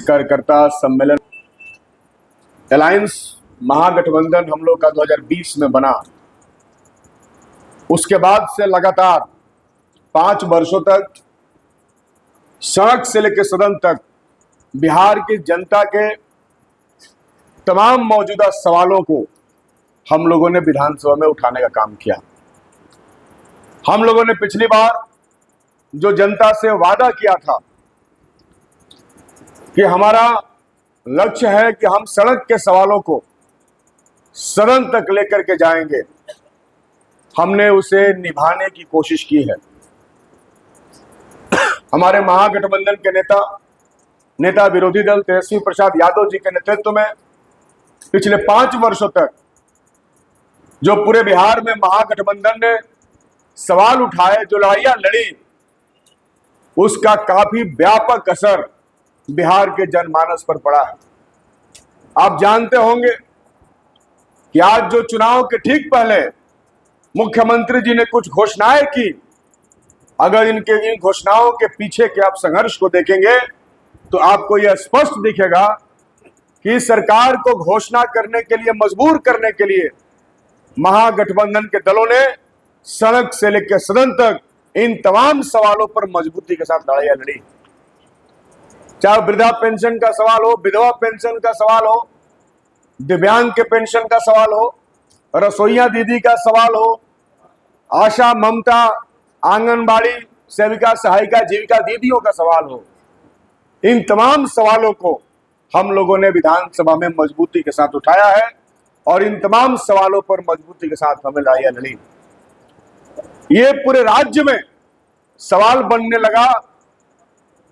कार्यकर्ता सम्मेलन अलायंस महागठबंधन हम लोग का 2020 में बना। उसके बाद से लगातार 5 वर्षों तक सड़क से लेकर सदन तक बिहार की जनता के तमाम मौजूदा सवालों को हम लोगों ने विधानसभा में उठाने का काम किया। हम लोगों ने पिछली बार जो जनता से वादा किया था कि हमारा लक्ष्य है कि हम सड़क के सवालों को सदन तक लेकर के जाएंगे, हमने उसे निभाने की कोशिश की है। हमारे महागठबंधन के नेता विरोधी दल तेजस्वी प्रसाद यादव जी के नेतृत्व में पिछले 5 वर्षों तक जो पूरे बिहार में महागठबंधन ने सवाल उठाए, जो लड़ाइयां लड़ी, उसका काफी व्यापक असर बिहार के जनमानस पर पड़ा है। आप जानते होंगे कि आज जो चुनाव के ठीक पहले मुख्यमंत्री जी ने कुछ घोषणाएं की, अगर इन घोषणाओं के पीछे के आप संघर्ष को देखेंगे तो आपको यह स्पष्ट दिखेगा कि सरकार को घोषणा करने के लिए, मजबूर करने के लिए महागठबंधन के दलों ने सड़क से लेकर सदन तक इन तमाम सवालों पर मजबूती के साथ लड़ाइयां लड़ी। चाहे वृद्धा पेंशन का सवाल हो, विधवा पेंशन का सवाल हो, दिव्यांग के पेंशन का सवाल हो, रसोईया दीदी का सवाल हो, आशा, ममता, आंगनबाड़ी सेविका, सहायिका, जीविका दीदियों का सवाल हो, इन तमाम सवालों को हम लोगों ने विधानसभा में मजबूती के साथ उठाया है और इन तमाम सवालों पर मजबूती के साथ हमें लड़ाइयां लड़ी। ये पूरे राज्य में सवाल बनने लगा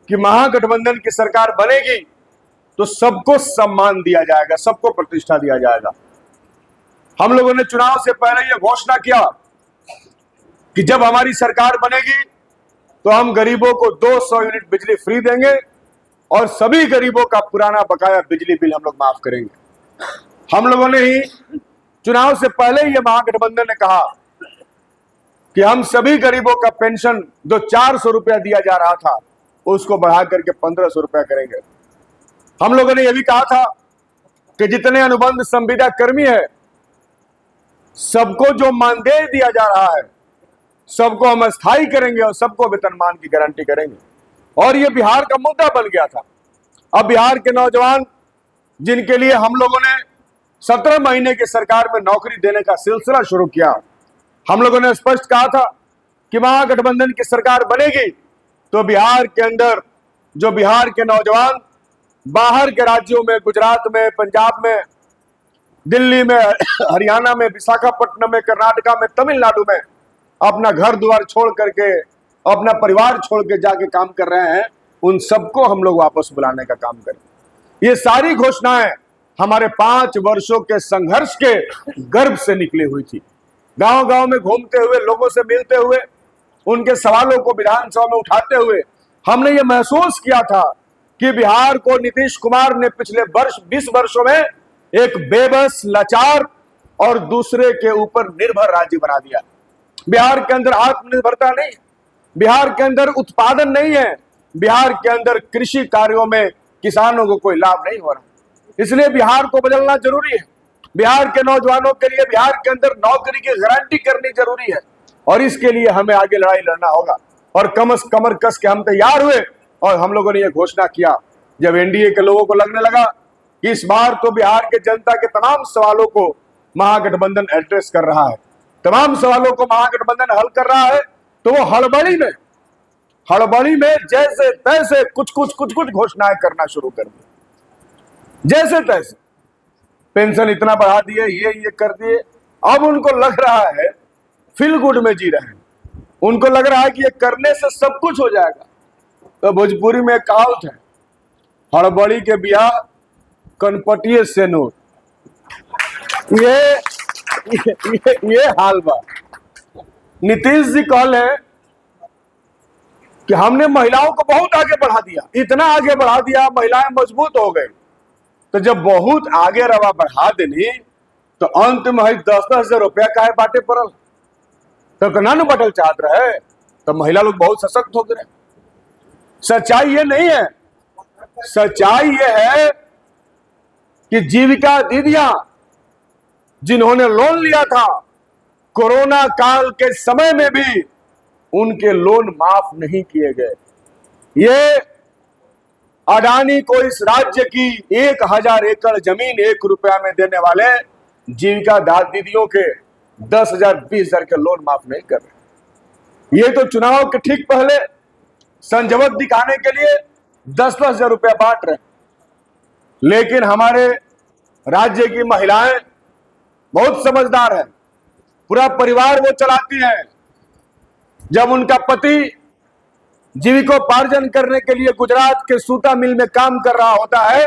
कि महागठबंधन की सरकार बनेगी तो सबको सम्मान दिया जाएगा, सबको प्रतिष्ठा दिया जाएगा। हम लोगों ने चुनाव से पहले यह घोषणा किया कि जब हमारी सरकार बनेगी तो हम गरीबों को 200 यूनिट बिजली फ्री देंगे और सभी गरीबों का पुराना बकाया बिजली बिल हम लोग माफ करेंगे। हम लोगों ने ही चुनाव से पहले ही महागठबंधन ने कहा कि हम सभी गरीबों का पेंशन जो 400 रुपया दिया जा रहा था उसको बढ़ा करके 1500 रुपया करेंगे। हम लोगों ने यह भी कहा था कि जितने अनुबंध संविदा कर्मी है सबको जो मानदेय दिया जा रहा है सबको हम स्थायी करेंगे और सबको वेतनमान की गारंटी करेंगे। और यह बिहार का मुद्दा बन गया था। अब बिहार के नौजवान जिनके लिए हम लोगों ने 17 महीने की सरकार में नौकरी देने का सिलसिला शुरू किया, हम लोगों ने स्पष्ट कहा था कि महागठबंधन की सरकार बनेगी तो बिहार के अंदर जो बिहार के नौजवान बाहर के राज्यों में, गुजरात में, पंजाब में, दिल्ली में, हरियाणा में, विशाखापट्टनम में, कर्नाटका में, तमिलनाडु में अपना घर द्वार छोड़ करके, अपना परिवार छोड़ के जाके काम कर रहे हैं, उन सबको हम लोग वापस बुलाने का काम करें। ये सारी घोषणाएं हमारे 5 वर्षों के संघर्ष के गर्भ से निकली हुई थी। गांव-गांव में घूमते हुए, लोगों से मिलते हुए, उनके सवालों को विधानसभा में उठाते हुए हमने ये महसूस किया था कि बिहार को नीतीश कुमार ने पिछले 20 वर्षों में एक बेबस, लाचार और दूसरे के ऊपर निर्भर राज्य बना दिया। बिहार के अंदर आत्मनिर्भरता नहीं, बिहार के अंदर उत्पादन नहीं है, बिहार के अंदर कृषि कार्यों में किसानों को कोई लाभ नहीं हो रहा। इसलिए बिहार को बदलना जरूरी है। बिहार के नौजवानों के लिए बिहार के अंदर नौकरी की गारंटी करनी जरूरी है और इसके लिए हमें आगे लड़ाई लड़ना होगा। और कमर कस के हम तैयार हुए और हम लोगों ने यह घोषणा किया। जब एनडीए के लोगों को लगने लगा कि इस बार तो बिहार के जनता के तमाम सवालों को महागठबंधन एड्रेस कर रहा है, तमाम सवालों को महागठबंधन हल कर रहा है, तो वो हड़बड़ी में जैसे तैसे कुछ घोषणाएं करना शुरू कर दी। जैसे तैसे पेंशन इतना बढ़ा दिए, ये कर दिए। अब उनको लग रहा है फील गुड में जी रहे हैं, उनको लग रहा है कि ये करने से सब कुछ हो जाएगा। तो भोजपुरी में कहावत है, हड़बड़ी के बियाह कनपटिए से नूर। ये हाल बा। नीतीश जी कहले कि हमने महिलाओं को बहुत आगे बढ़ा दिया, इतना आगे बढ़ा दिया, महिलाएं मजबूत हो गई। तो जब बहुत आगे रवा बढ़ा देनी तो अंत में 10-10 हजार रुपया काहे बांटे पड़ल, तो कना न बटल चाहत रहे, तो महिला लोग बहुत सशक्त हो गए। सच्चाई ये नहीं है सच्चाई यह है कि जीविका दीदियां जिन्होंने लोन लिया था, कोरोना काल के समय में भी उनके लोन माफ नहीं किए गए। ये अडानी को इस राज्य की 1000 एकड़ जमीन 1 रुपया में देने वाले जीविका दीदियों के 10,000 20,000 के लोन माफ नहीं कर रहे। ये तो चुनाव के ठीक पहले संजवत दिखाने के लिए 10-10 हजार रुपया बांट रहे। लेकिन हमारे राज्य की महिलाएं बहुत समझदार है, पूरा परिवार वो चलाती हैं। जब उनका पति जीविकोपार्जन करने के लिए गुजरात के सूता मिल में काम कर रहा होता है,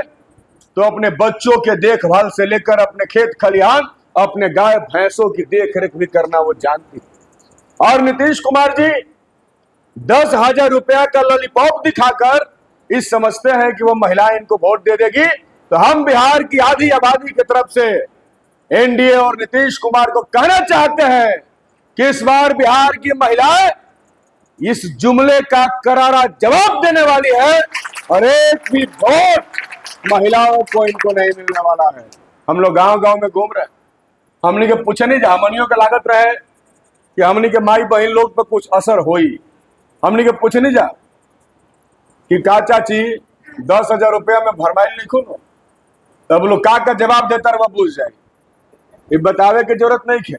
तो अपने बच्चों के देखभाल से लेकर अपने खेत खलिहान, अपने गाय भैंसों की देखरेख भी करना वो जानती। और नीतीश कुमार जी 10,000 रुपया का लॉलीपॉप दिखाकर इस समझते हैं कि वो महिलाएं इनको वोट दे देगी। तो हम बिहार की आधी आबादी की तरफ से एनडीए और नीतीश कुमार को कहना चाहते हैं कि इस बार बिहार की महिलाएं इस जुमले का करारा जवाब देने वाली है और एक भी वोट महिलाओं को इनको नहीं मिलने वाला है। हम लोग गांव गांव में घूम रहे हैं, हमने के पूछे नहीं जा हमनियों के लागत रहे कि हमने के माई बहन लोग पर कुछ असर होई। हमने के पूछे नहीं जा कि का चाची 10,000 रुपया में भरमाइल लिखो नो, तब लोग का जवाब देता रहा पूछ जाए, ये बतावे की जरूरत नहीं है।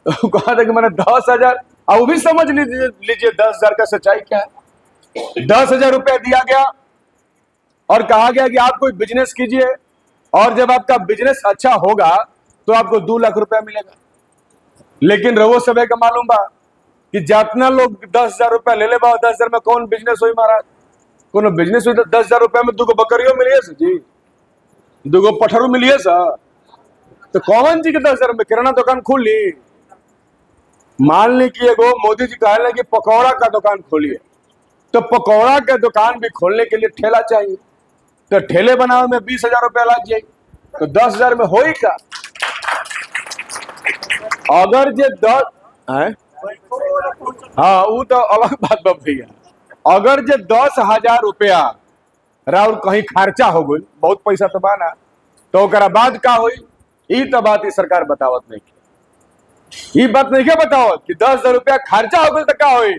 तो कहा था कि मैंने 10,000, और वो भी समझ लीजिए 10,000 का सच्चाई क्या है। 10,000 रुपया दिया गया और कहा गया कि आप कोई बिजनेस कीजिए और जब आपका बिजनेस अच्छा होगा तो आपको 2 लाख रुपया मिलेगा। लेकिन रवो सबे का मालूम बा कि जितना लोग 10,000 रुपया ले ले बा 10,000 में कौन बिजनेस हुई महाराज, कौन बिजनेस हुई तो 10,000 रुपया में 2 बकरियों मिलिए जी, 2 पठरू मिलिए सा, तो कौन जी के 10,000 में किराना दुकान खोल ली। मान ली कि एगो मोदी जी कहले कि पकौड़ा का दुकान खोलिए, तो पकौड़ा के दुकान भी खोलने के लिए ठेला चाहिए, तो ठेले बनाने में 20,000 रुपया लग जाए, तो 10,000 में हो ही का। अगर जे 10 है, हाँ वो तो अलग बात बा भैया। अगर जे 10,000 रुपया राउर कहीं खर्चा हो गई, बहुत पैसा तो बाना, तो ओकरा बाद का हुई, ई तो बात ही सरकार बतावत नहीं की। ई बात नहीं क्या बतावत कि 10,000 रुपया खर्चा हो गई तो का हुई।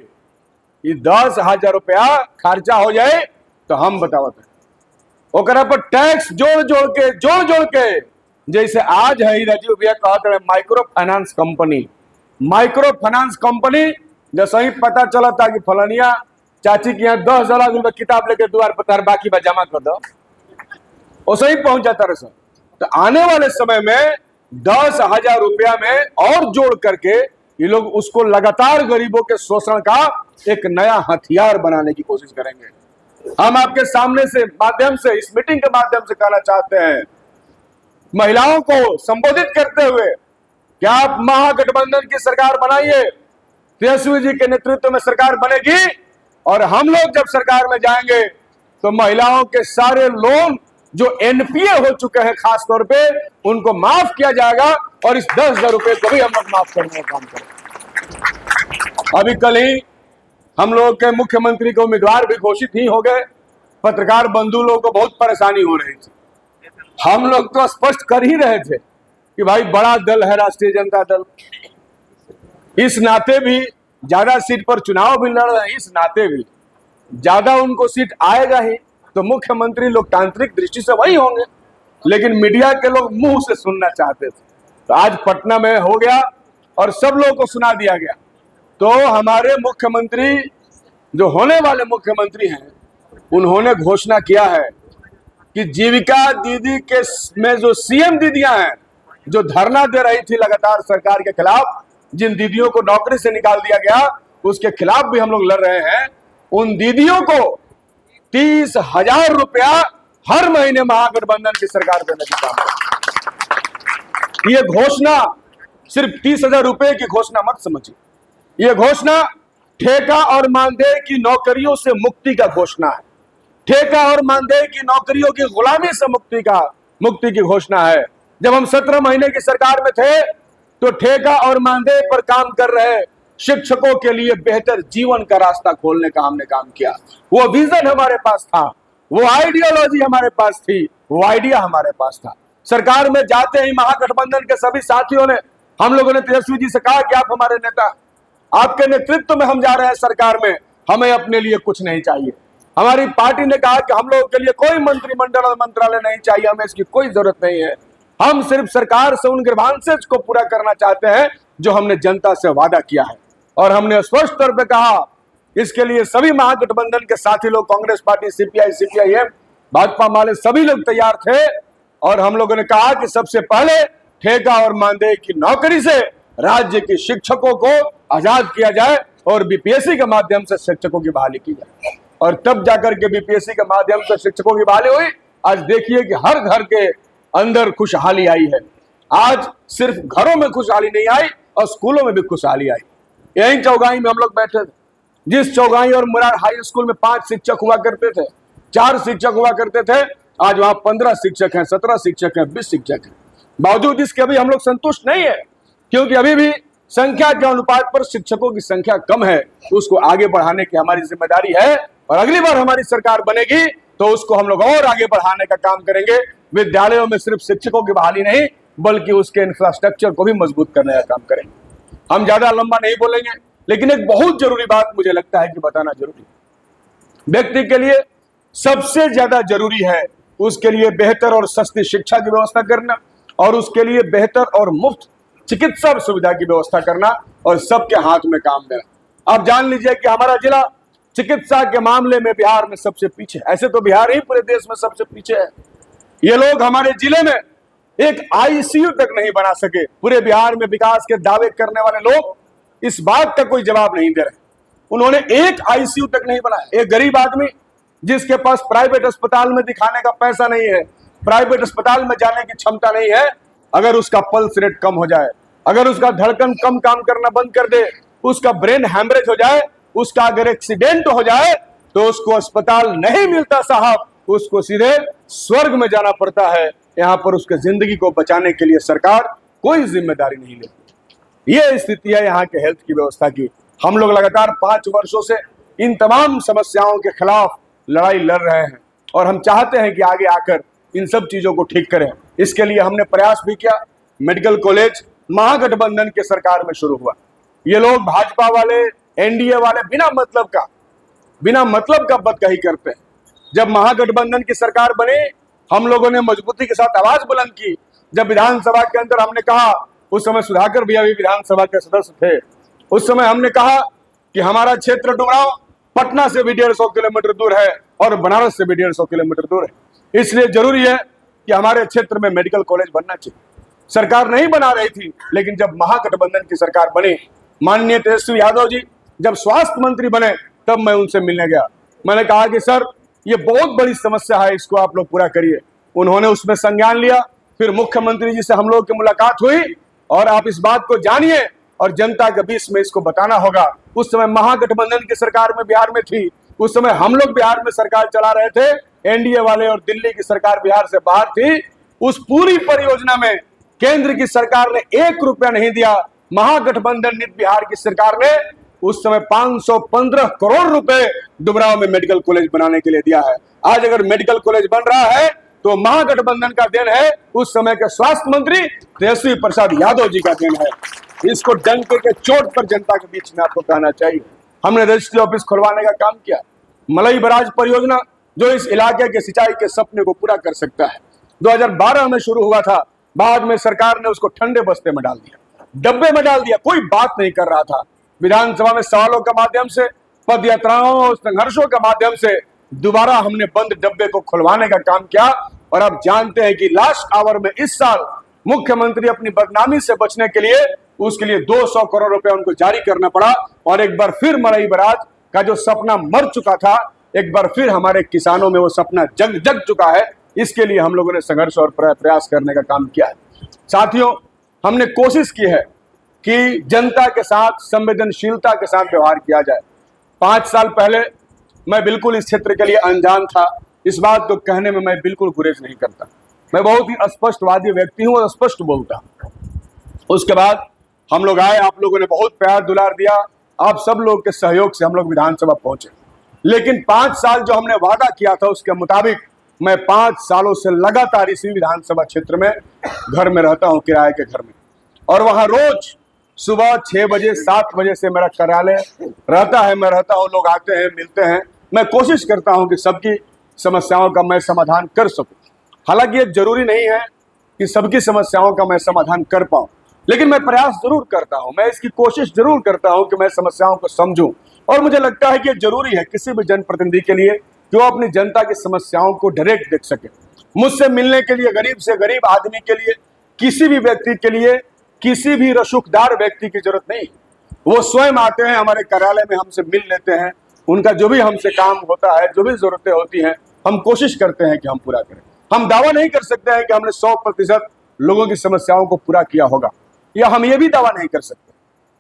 ये 10,000 रुपया खर्चा हो जाए तो हम बतावत है, ओकरा पर टैक्स जोड़ जोड़ के जैसे आज है राजीव भैया कहते हैं माइक्रो फाइनेंस कंपनी जैसे ही पता चला था कि फलानिया चाची के यहाँ 10,000 रुपया किताब लेके द्वार पर बाकी बा जमा कर दो, वैसे ही पहुंच जाता रहे। तो आने वाले समय में 10,000 रुपया में और जोड़ करके ये लोग उसको लगातार गरीबों के शोषण का एक नया हथियार बनाने की कोशिश करेंगे। हम आपके सामने से माध्यम से इस मीटिंग के माध्यम से कहना चाहते हैं, महिलाओं को संबोधित करते हुए कि आप महागठबंधन की सरकार बनाइए, तेजस्वी जी के नेतृत्व में सरकार बनेगी और हम लोग जब सरकार में जाएंगे तो महिलाओं के सारे लोन जो एनपीए हो चुके हैं खास तौर पे उनको माफ किया जाएगा और इस 10,000 रुपए को भी हम लोग माफ करने का काम करेंगे। अभी कल ही हम लोग के मुख्यमंत्री के उम्मीदवार भी घोषित ही हो गए। पत्रकार बंधु लोगों को बहुत परेशानी हो रही थी। हम लोग तो स्पष्ट कर ही रहे थे कि भाई बड़ा दल है राष्ट्रीय जनता दल, इस नाते भी ज्यादा सीट पर चुनाव भी लड़ रहे हैं, इस नाते भी ज्यादा उनको सीट आएगा ही तो मुख्यमंत्री लोकतांत्रिक दृष्टि से वही होंगे। लेकिन मीडिया के लोग मुंह से सुनना चाहते थे, तो आज पटना में हो गया और सब लोगों को सुना दिया गया। तो हमारे मुख्यमंत्री जो होने वाले मुख्यमंत्री हैं उन्होंने घोषणा किया है कि जीविका दीदी के में जो सीएम दीदियां हैं जो धरना दे रही थी लगातार सरकार के खिलाफ, जिन दीदियों को नौकरी से निकाल दिया गया उसके खिलाफ भी हम लोग लड़ रहे हैं, उन दीदियों को 30,000 रुपया हर महीने महागठबंधन की सरकार देने की काम है। ये घोषणा सिर्फ 30,000 रुपए की घोषणा मत समझिए, ये घोषणा ठेका और मानदेय की नौकरियों से मुक्ति का घोषणा है। ठेका और मानदेय की नौकरियों की गुलामी से मुक्ति की घोषणा है। जब हम 17 महीने की सरकार में थे तो ठेका और मानदेय पर काम कर रहे शिक्षकों के लिए बेहतर जीवन का रास्ता खोलने का हमने काम किया। वो विजन हमारे पास था वो आइडियोलॉजी हमारे पास थी, वो आइडिया हमारे पास था। सरकार में जाते ही महागठबंधन के सभी साथियों ने, हम लोगों ने तेजस्वी जी से कहा कि आप हमारे नेता, आपके नेतृत्व में हम जा रहे हैं सरकार में, हमें अपने लिए कुछ नहीं चाहिए। हमारी पार्टी ने कहा कि हम लोगों के लिए कोई मंत्रिमंडल और मंत्रालय नहीं चाहिए, हमें इसकी कोई जरूरत नहीं है। हम सिर्फ सरकार से उन ग्रीवांसेस को पूरा करना चाहते हैं जो हमने जनता से वादा किया है। और हमने स्पष्ट तौर पे कहा, इसके लिए सभी महागठबंधन के साथी लोग, Congress party, CPI, CPIM, Bhajpa वाले सभी लोग तैयार थे। और हम लोगों ने कहा कि सबसे पहले ठेका और मानदेय की नौकरी से राज्य के शिक्षकों को आजाद किया जाए और बीपीएससी के माध्यम से शिक्षकों की बहाली की जाए। और तब जाकर के बीपीएससी के माध्यम से शिक्षकों की बहाली हुई। आज देखिए कि हर घर के अंदर खुशहाली आई है। आज सिर्फ घरों में खुशहाली नहीं आई और स्कूलों में भी खुशहाली आई। यही चौगाई में हम लोग बैठे थे, जिस चौगाई और मुरार हाई स्कूल में 5 शिक्षक हुआ करते थे, 4 शिक्षक हुआ करते थे, आज वहां 15 शिक्षक हैं, 17 शिक्षक हैं, 20 शिक्षक हैं। बावजूद इसके अभी हम लोग संतुष्ट नहीं है, क्योंकि अभी भी संख्या के अनुपात पर शिक्षकों की संख्या कम है। उसको आगे बढ़ाने की हमारी जिम्मेदारी है और अगली बार हमारी सरकार बनेगी तो उसको हम लोग और आगे बढ़ाने का काम करेंगे। विद्यालयों में सिर्फ शिक्षकों की बहाली नहीं, बल्कि उसके इंफ्रास्ट्रक्चर को भी मजबूत करने का काम करेंगे। हम ज्यादा लंबा नहीं बोलेंगे, लेकिन एक बहुत जरूरी बात मुझे लगता है कि बताना जरूरी, व्यक्ति के लिए सबसे ज्यादा जरूरी है उसके लिए बेहतर और सस्ती शिक्षा की व्यवस्था करना और उसके लिए बेहतर और मुफ्त चिकित्सा सुविधा की व्यवस्था करना और सबके हाथ में काम देना। आप जान लीजिए कि हमारा जिला चिकित्सा के मामले में बिहार में सबसे पीछे, ऐसे तो बिहार ही पूरे देश में सबसे पीछे है। ये लोग हमारे जिले में एक आईसीयू तक नहीं बना सके। पूरे बिहार में विकास के दावे करने वाले लोग इस बात का कोई जवाब नहीं दे रहे। उन्होंने एक आईसीयू तक नहीं बनाया। एक गरीब आदमी जिसके पास प्राइवेट अस्पताल में दिखाने का पैसा नहीं है, प्राइवेट अस्पताल में जाने की क्षमता नहीं है, अगर उसका पल्स रेट कम हो जाए, अगर उसका धड़कन कम काम करना बंद कर दे, उसका ब्रेन हैमरेज हो जाए, उसका अगर एक्सीडेंट हो जाए तो उसको अस्पताल नहीं मिलता साहब, उसको सीधे स्वर्ग में जाना पड़ता है। यहाँ पर उसके जिंदगी को बचाने के लिए सरकार कोई जिम्मेदारी नहीं लेती। ये स्थिति है यहाँ के हेल्थ की व्यवस्था की। हम लोग लगातार 5 वर्षों से इन तमाम समस्याओं के खिलाफ लड़ाई लड़ रहे हैं और हम चाहते हैं कि आगे आकर इन सब चीजों को ठीक करें। इसके लिए हमने प्रयास भी किया। मेडिकल कॉलेज महागठबंधन के सरकार में शुरू हुआ। ये लोग भाजपा वाले, एनडीए वाले बिना मतलब का बदकही करते हैं। जब महागठबंधन की सरकार बने, हम लोगों ने मजबूती के साथ आवाज बुलंद की। जब विधानसभा के अंदर हमने कहा, उस समय सुधाकर भैया भी विधानसभा के सदस्य थे, उस समय हमने कहा कि हमारा क्षेत्र डुमरांव पटना से भी 150 किलोमीटर दूर है और बनारस से भी 150 किलोमीटर दूर है, इसलिए जरूरी है कि हमारे क्षेत्र में मेडिकल कॉलेज बनना चाहिए। सरकार नहीं बना रही थी, लेकिन जब महागठबंधन की सरकार बनी, माननीय तेजस्वी यादव जी जब स्वास्थ्य मंत्री बने, तब मैं उनसे मिलने गया। मैंने कहा कि सर, ये बहुत बड़ी समस्या है, इसको आप लोग पूरा करिए। उन्होंने उसमें संज्ञान लिया। फिर मुख्यमंत्री जी से हम लोग की मुलाकात हुई और आप इस बात को जानिए और जनता के बीच में इसको बताना होगा। उस समय महागठबंधन की सरकार में बिहार में थी, उस समय हम लोग बिहार में सरकार चला रहे थे, एनडीए वाले और दिल्ली की सरकार बिहार से बाहर थी। उस पूरी परियोजना में केंद्र की सरकार ने 1 रुपया नहीं दिया। महागठबंधन नीति बिहार की सरकार ने उस समय 515 करोड़ रुपए डुमरांव में मेडिकल कॉलेज बनाने के लिए दिया है। आज अगर मेडिकल कॉलेज बन रहा है तो महागठबंधन का देन है, उस समय के स्वास्थ्य मंत्री तेजस्वी प्रसाद यादव जी का देन है। इसको डंके के चोट पर जनता के बीच में आपको कहना चाहिए। हमने रजिस्ट्री ऑफिस खुलवाने का काम किया। मलई बराज परियोजना जो इस इलाके के सिंचाई के सपने को पूरा कर सकता है, 2012 में शुरू हुआ था। बाद में सरकार ने उसको ठंडे बस्ते में डाल दिया, डब्बे में डाल दिया, कोई बात नहीं कर रहा था। विधानसभा में सवालों के माध्यम से, पद यात्राओं और संघर्षों के माध्यम से दोबारा हमने बंद डब्बे को खुलवाने का काम किया। और आप जानते हैं कि लास्ट आवर में इस साल मुख्यमंत्री अपनी बदनामी से बचने के लिए उसके लिए 200 करोड़ रुपए उनको जारी करना पड़ा। और एक बार फिर मलई बराज का जो सपना मर चुका था, एक बार फिर हमारे किसानों में वो सपना जग चुका है। इसके लिए हम लोगों ने संघर्ष और प्रयास करने का काम किया है। साथियों, हमने कोशिश की है कि जनता के साथ संवेदनशीलता के साथ व्यवहार किया जाए। 5 साल पहले मैं बिल्कुल इस क्षेत्र के लिए अनजान था। इस बात को कहने में मैं बिल्कुल गुरेज नहीं करता। मैं बहुत ही स्पष्टवादी व्यक्ति हूं और स्पष्ट बोलता। उसके बाद हम लोग आए, आप लोगों ने बहुत प्यार दुलार दिया। आप सब लोग के सहयोग से हम लोग विधानसभा पहुंचे। लेकिन 5 साल जो हमने वादा किया था उसके मुताबिक मैं 5 सालों से लगातार इसी विधानसभा क्षेत्र में घर में रहता हूं, किराए के घर में, और वहां रोज सुबह 6 बजे 7 बजे से मेरा कार्यालय रहता है, मैं रहता हूं, लोग आते हैं, मिलते हैं। मैं कोशिश करता हूं कि सबकी समस्याओं का मैं समाधान कर सकूं। हालांकि ये जरूरी नहीं है कि सबकी समस्याओं का मैं समाधान कर पाऊं, लेकिन मैं प्रयास जरूर करता हूं, मैं इसकी कोशिश जरूर करता हूं कि मैं समस्याओं को समझूं। और मुझे लगता है कि ये जरूरी है किसी भी जनप्रतिनिधि के लिए कि वो अपनी जनता की समस्याओं को डायरेक्ट देख सके। मुझसे मिलने के लिए गरीब से गरीब आदमी के लिए, किसी भी व्यक्ति के लिए, किसी भी रसूखदार व्यक्ति की जरूरत नहीं है। वो स्वयं आते हैं हमारे कार्यालय में, हमसे मिल लेते हैं, उनका जो भी हमसे काम होता है, जो भी जरूरतें होती हैं, हम कोशिश करते हैं कि हम पूरा करें। हम दावा नहीं कर सकते हैं कि हमने 100% लोगों की समस्याओं को पूरा किया होगा, या हम ये भी दावा नहीं कर सकते।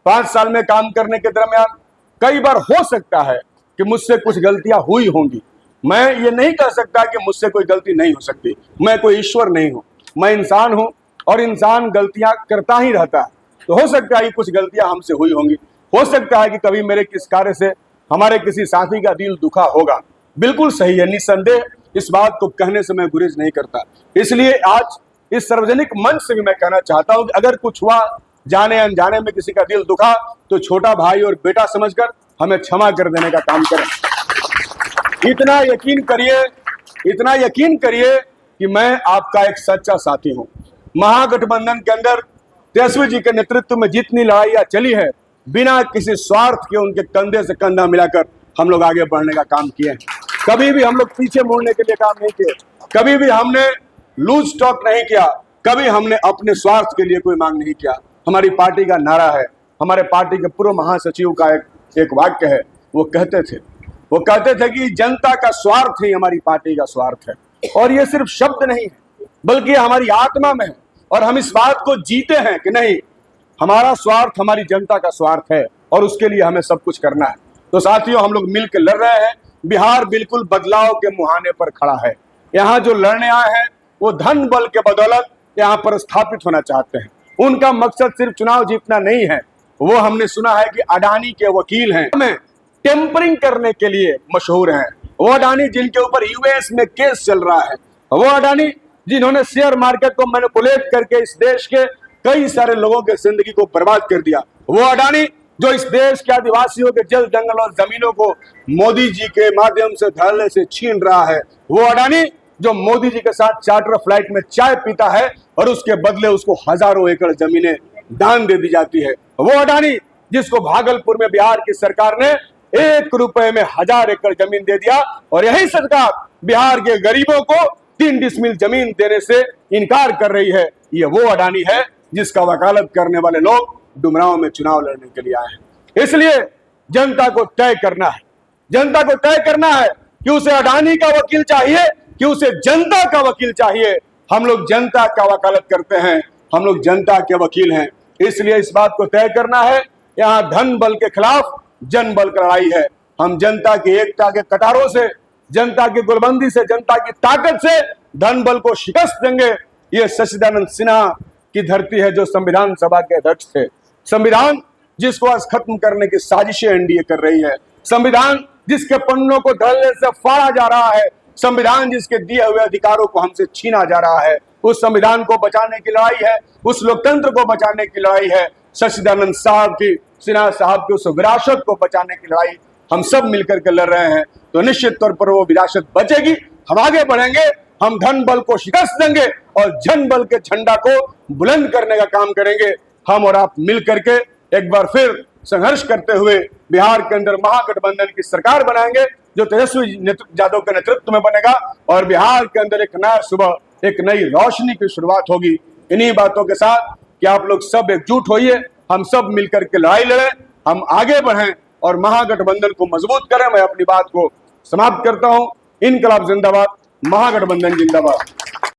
5 साल में काम करने के दरमियान कई बार हो सकता है कि मुझसे कुछ गलतियां हुई होंगी। मैं ये नहीं कह सकता कि मुझसे कोई गलती नहीं हो सकती। मैं कोई ईश्वर नहीं हूं, मैं इंसान हूं, और इंसान गलतियां करता ही रहता है। तो हो सकता है कि कुछ गलतियां हमसे हुई होंगी, हो सकता है कि कभी मेरे किस कार्य से हमारे किसी साथी का दिल दुखा होगा। बिल्कुल सही है, निस्संदेह इस बात को कहने से मैं गुरेज नहीं करता। इसलिए आज इस सार्वजनिक मंच से भी मैं कहना चाहता हूं कि अगर कुछ हुआ, जाने अनजाने में किसी का दिल दुखा, तो छोटा भाई और बेटा समझकर हमें क्षमा कर देने का काम करें। इतना यकीन करिए कि मैं आपका एक सच्चा साथी हूं। महागठबंधन के अंदर तेजस्वी जी के नेतृत्व में जितनी लड़ाइयां चली है, बिना किसी स्वार्थ के उनके कंधे से कंधा मिलाकर हम लोग आगे बढ़ने का काम किए हैं। कभी भी हम लोग पीछे मुड़ने के लिए काम नहीं किए, कभी भी हमने लूज टॉक नहीं किया, कभी हमने अपने स्वार्थ के लिए कोई मांग नहीं किया। हमारी पार्टी का नारा है, हमारे पार्टी के पूर्व महासचिव का एक वाक्य है, वो कहते थे कि जनता का स्वार्थ ही हमारी पार्टी का स्वार्थ है। और ये सिर्फ शब्द नहीं है, बल्कि हमारी आत्मा में है, और हम इस बात को जीते हैं कि नहीं, हमारा स्वार्थ हमारी जनता का स्वार्थ है, और उसके लिए हमें सब कुछ करना है। तो साथियों, हम लोग मिलकर लड़ रहे हैं। बिहार बिल्कुल बदलाव के मुहाने पर खड़ा है। यहाँ जो लड़ने आए हैं वो धन बल के बदौलत यहाँ पर स्थापित होना चाहते हैं। उनका मकसद सिर्फ चुनाव जीतना नहीं है। वो हमने सुना है कि अडानी के वकील हैं, हमें टेम्परिंग करने के लिए मशहूर हैं। वो अडानी जिनके ऊपर यूएस में केस चल रहा है, वो अडानी जिन्होंने शेयर मार्केट को मैनिपुलेट करके इस देश के कई सारे लोगों के जिंदगी को बर्बाद कर दिया, वो अडानी जो इस देश के आदिवासियों के जल जंगल और जमीनों को मोदी जी के माध्यम से धड़ल्ले से छीन रहा है, वो अडानी जो मोदी जी के साथ चार्टर फ्लाइट में चाय पीता है और उसके बदले उसको हजारों एकड़ जमीनें दान दे दी जाती है, वो अडानी जिसको भागलपुर में बिहार की सरकार ने 1 रुपए में 1000 एकड़ जमीन दे दिया, और यही सरकार बिहार के गरीबों को 3 डिसमिल जमीन देने से इनकार कर रही है। ये वो अडानी है जिसका वकालत करने वाले लोग डुमरांव में चुनाव लड़ने के लिए आए हैं। इसलिए जनता को तय करना है, जनता को तय करना है कि उसे अडानी का वकील चाहिए कि उसे जनता का वकील चाहिए। हम लोग जनता का वकालत करते हैं, हम लोग जनता के वकील हैं। इसलिए इस बात को तय करना है, यहाँ धन बल के खिलाफ जन बल की लड़ाई है। हम जनता की एकता के कटारों से, जनता की गुलबंदी से, जनता की ताकत से धन बल को शिकस्त देंगे। ये सच्चिदानंद सिन्हा की धरती है जो संविधान सभा के अध्यक्ष थे। संविधान जिसको आज खत्म करने की साजिशें एनडीए कर रही है, संविधान जिसके पन्नों को धड़ल्ले से फाड़ा जा रहा है, संविधान जिसके दिए हुए अधिकारों को हमसे छीना जा रहा है, उस संविधान को बचाने की लड़ाई है, उस लोकतंत्र को बचाने की लड़ाई है। सच्चिदानंद साहब की, सिन्हा साहब की उस विरासत को बचाने की लड़ाई हम सब मिलकर के लड़ रहे हैं। तो निश्चित तौर पर वो विरासत बचेगी, हम आगे बढ़ेंगे, हम धन बल को शिकस्त देंगे और जन बल के झंडा को बुलंद करने का काम करेंगे। हम और आप मिल करके एक बार फिर संघर्ष करते हुए बिहार के अंदर महागठबंधन की सरकार बनाएंगे, जो तेजस्वी यादव के नेतृत्व में बनेगा, और बिहार के अंदर एक नया सुबह, एक नई रोशनी की शुरुआत होगी। इन्हीं बातों के साथ कि आप लोग सब एकजुट होइए, हम सब मिलकर के लड़ाई लड़ें, हम आगे बढ़ें और महागठबंधन को मजबूत करें। मैं अपनी बात को समाप्त करता हूं। इनकलाब जिंदाबाद, महागठबंधन जिंदाबाद।